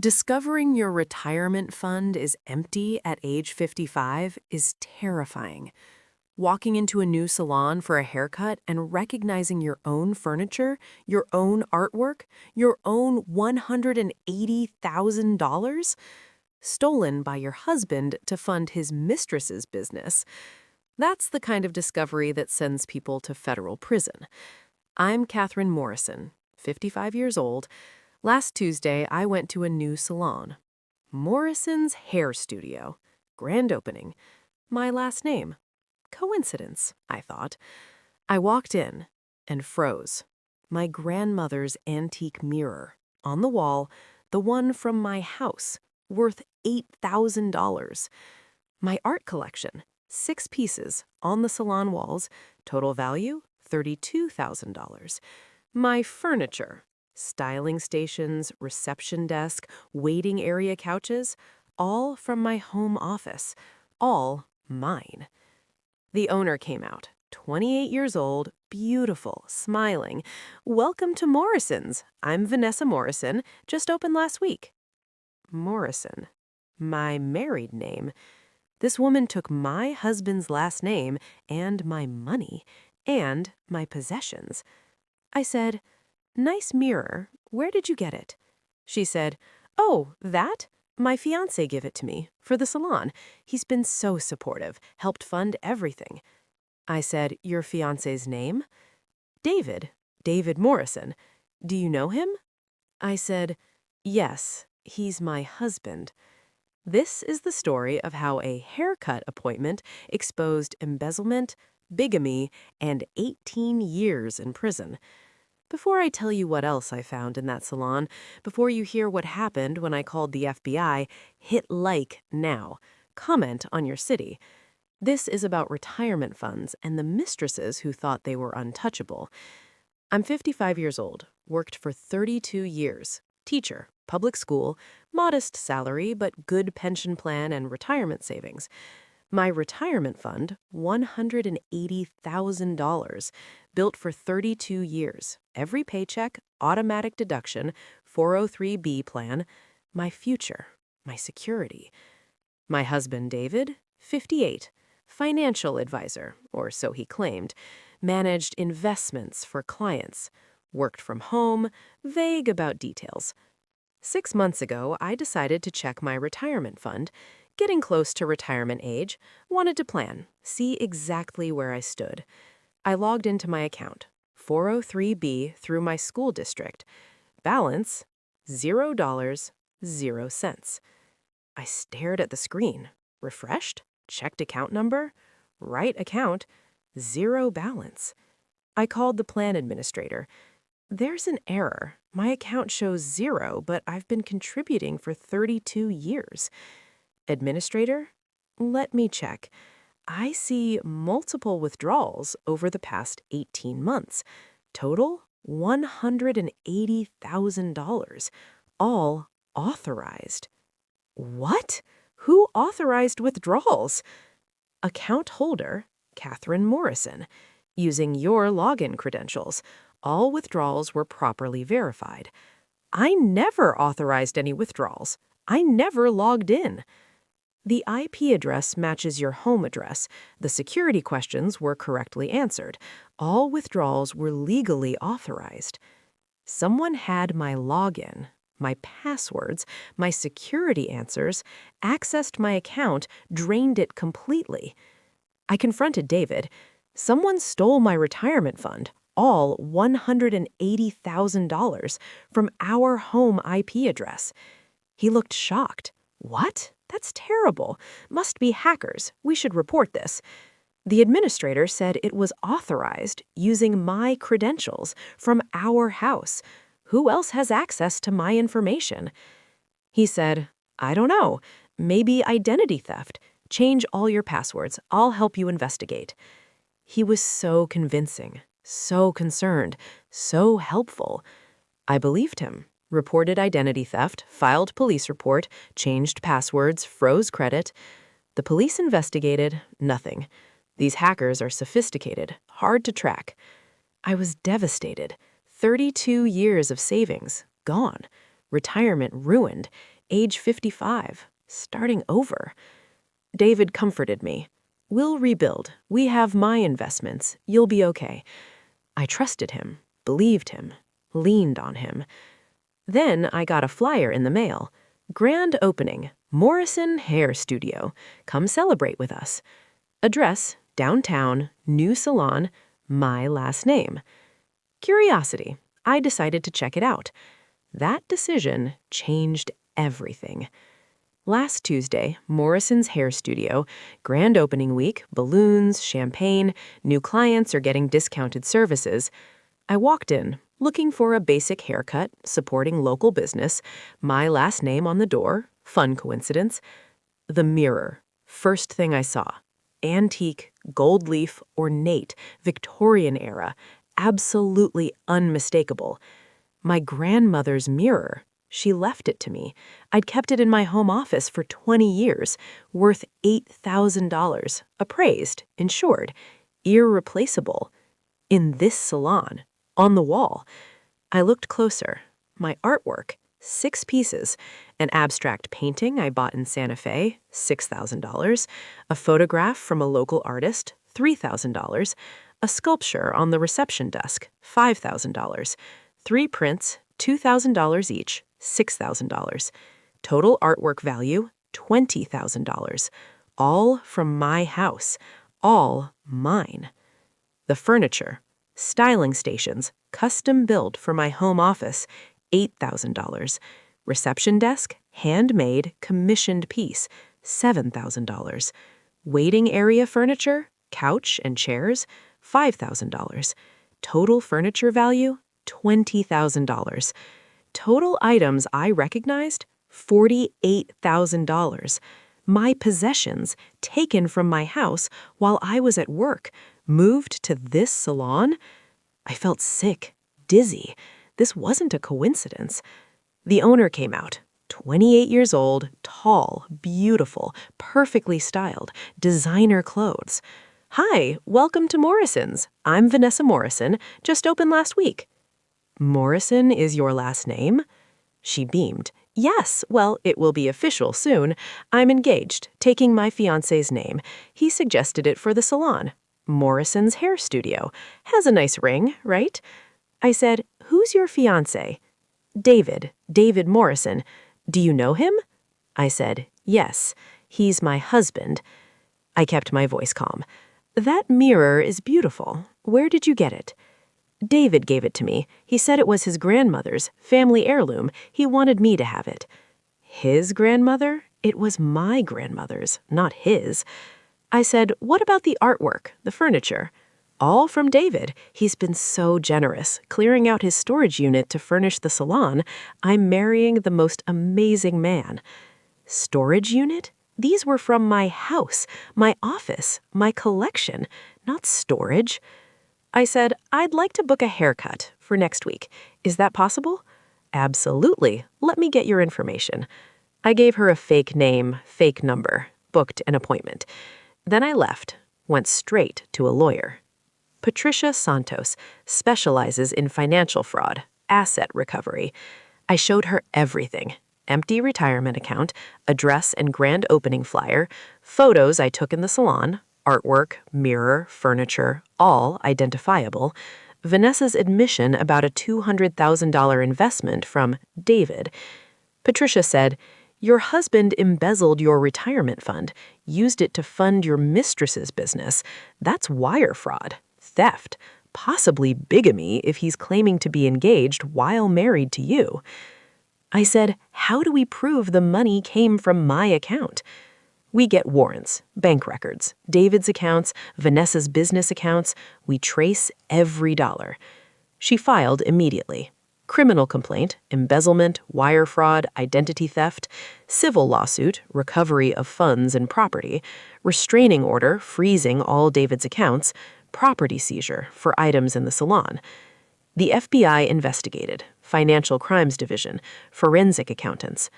Discovering your retirement fund is empty at age 55 is terrifying. Walking into a new salon for a haircut and recognizing your own furniture, your own artwork, your own $180,000 stolen by your husband to fund his mistress's business. That's the kind of discovery that sends people to federal prison. I'm Catherine Morrison, 55 years old. Last Tuesday, I went to a new salon. Morrison's Hair Studio. Grand opening. My last name. Coincidence, I thought. I walked in and froze. My grandmother's antique mirror. On the wall, the one from my house, worth $8,000. My art collection, 6 pieces, on the salon walls, total value, $32,000. My furniture, styling stations, reception desk, waiting area couches, all from my home office, all mine. The owner came out, 28 years old, beautiful, smiling. "Welcome to Morrison's. I'm Vanessa Morrison, just opened last week." Morrison, my married name. This woman took my husband's last name and my money and my possessions. I said, "Nice mirror. Where did you get it?" She said, "Oh, that? My fiancé gave it to me, for the salon. He's been so supportive, helped fund everything." I said, "Your fiancé's name?" "David. David Morrison. Do you know him?" I said, "Yes, he's my husband." This is the story of how a haircut appointment exposed embezzlement, bigamy, and 18 years in prison. Before I tell you what else I found in that salon, before you hear what happened when I called the FBI, hit like now. Comment on your city. This is about retirement funds and the mistresses who thought they were untouchable. I'm 55 years old, worked for 32 years. Teacher, public school, modest salary but good pension plan and retirement savings. My retirement fund, $180,000, built for 32 years. Every paycheck, automatic deduction, 403(b) plan, my future, my security. My husband, David, 58, financial advisor, or so he claimed, managed investments for clients, worked from home, vague about details. 6 months ago, I decided to check my retirement fund. Getting close to retirement age, wanted to plan, see exactly where I stood. I logged into my account, 403(b) through my school district. Balance, $0, 0 cents. I stared at the screen, refreshed, checked account number, right account, 0 balance. I called the plan administrator. "There's an error. My account shows 0, but I've been contributing for 32 years. "Administrator, let me check. I see multiple withdrawals over the past 18 months. Total, $180,000. All authorized." What? Who authorized withdrawals? Account holder, Catherine Morrison. Using your login credentials, all withdrawals were properly verified. I never authorized any withdrawals. I never logged in. The IP address matches your home address. The security questions were correctly answered. All withdrawals were legally authorized. Someone had my login, my passwords, my security answers, accessed my account, drained it completely. I confronted David. Someone stole my retirement fund, all $180,000, from our home IP address. He looked shocked. "What? That's terrible. Must be hackers. We should report this." The administrator said it was authorized using my credentials from our house. Who else has access to my information? He said, "I don't know. Maybe identity theft. Change all your passwords. I'll help you investigate." He was so convincing, so concerned, so helpful. I believed him. Reported identity theft, filed police report, changed passwords, froze credit. The police investigated, nothing. These hackers are sophisticated, hard to track. I was devastated. 32 years of savings, gone. Retirement ruined. Age 55. Starting over. David comforted me. We'll rebuild. We have my investments. You'll be okay. I trusted him, believed him, leaned on him. Then I got a flyer in the mail. Grand opening, Morrison Hair Studio. Come celebrate with us. Address, downtown, new salon, my last name. Curiosity, I decided to check it out. That decision changed everything. Last Tuesday, Morrison's Hair Studio, grand opening week, balloons, champagne, new clients are getting discounted services. I walked in, looking for a basic haircut, supporting local business, my last name on the door, fun coincidence. The mirror, first thing I saw. Antique, gold leaf, ornate, Victorian era, absolutely unmistakable. My grandmother's mirror. She left it to me. I'd kept it in my home office for 20 years, worth $8,000, appraised, insured, irreplaceable. In this salon, on the wall. I looked closer. My artwork, 6 pieces. An abstract painting I bought in Santa Fe, $6,000. A photograph from a local artist, $3,000. A sculpture on the reception desk, $5,000. 3 prints, $2,000 each, $6,000. Total artwork value, $20,000. All from my house. All mine. The furniture, styling stations, custom built for my home office, $8,000. Reception desk, handmade, commissioned piece, $7,000. Waiting area furniture, couch and chairs, $5,000. Total furniture value, $20,000. Total items I recognized, $48,000. My possessions, taken from my house while I was at work, moved to this salon? I felt sick, dizzy. This wasn't a coincidence. The owner came out, 28 years old, tall, beautiful, perfectly styled, designer clothes. Hi, welcome to Morrison's. I'm Vanessa Morrison, just opened last week. Morrison is your last name? She beamed. Yes, well, it will be official soon. I'm engaged, taking my fiancé's name. He suggested it for the salon. Morrison's Hair Studio. Has a nice ring, right? I said, who's your fiancé? David Morrison. Do you know him? I said, yes, he's my husband. I kept my voice calm. That mirror is beautiful. Where did you get it? David gave it to me. He said it was his grandmother's, family heirloom. He wanted me to have it. His grandmother? It was my grandmother's, not his. I said, what about the artwork, the furniture? All from David. He's been so generous, clearing out his storage unit to furnish the salon. I'm marrying the most amazing man. Storage unit? These were from my house, my office, my collection, not storage. I said, I'd like to book a haircut for next week. Is that possible? Absolutely. Let me get your information. I gave her a fake name, fake number, booked an appointment. Then I left, went straight to a lawyer. Patricia Santos specializes in financial fraud, asset recovery. I showed her everything. Empty retirement account, address and grand opening flyer, photos I took in the salon, artwork, mirror, furniture, all identifiable. Vanessa's admission about a $200,000 investment from David. Patricia said, your husband embezzled your retirement fund, used it to fund your mistress's business. That's wire fraud, theft, possibly bigamy if he's claiming to be engaged while married to you. I said, how do we prove the money came from my account? We get warrants, bank records, David's accounts, Vanessa's business accounts. We trace every dollar. She filed immediately. Criminal complaint, embezzlement, wire fraud, identity theft, civil lawsuit, recovery of funds and property, restraining order, freezing all David's accounts, property seizure for items in the salon. The FBI investigated, Financial Crimes Division, forensic accountants.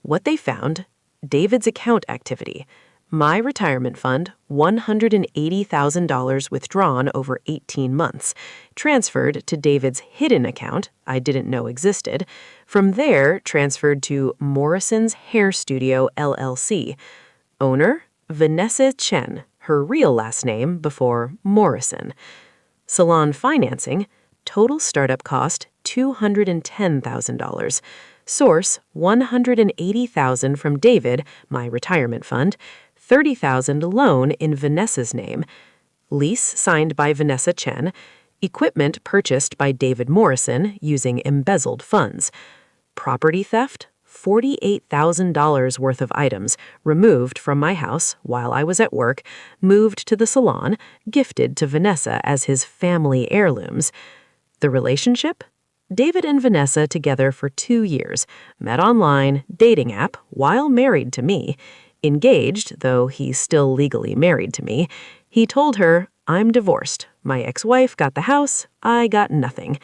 What they found, David's account activity, My retirement fund, $180,000 withdrawn over 18 months, transferred to David's hidden account I didn't know existed. From there, transferred to Morrison's Hair Studio, LLC. Owner, Vanessa Chen, her real last name before Morrison. Salon financing, total startup cost $210,000. Source, $180,000 from David, my retirement fund, $30,000 loan in Vanessa's name. Lease signed by Vanessa Chen. Equipment purchased by David Morrison using embezzled funds. Property theft, $48,000 worth of items removed from my house while I was at work, moved to the salon, gifted to Vanessa as his family heirlooms. The relationship? David and Vanessa together for 2 years, met online, dating app, while married to me. Engaged, though he's still legally married to me. He told her, "I'm divorced. My ex-wife got the house, I got nothing."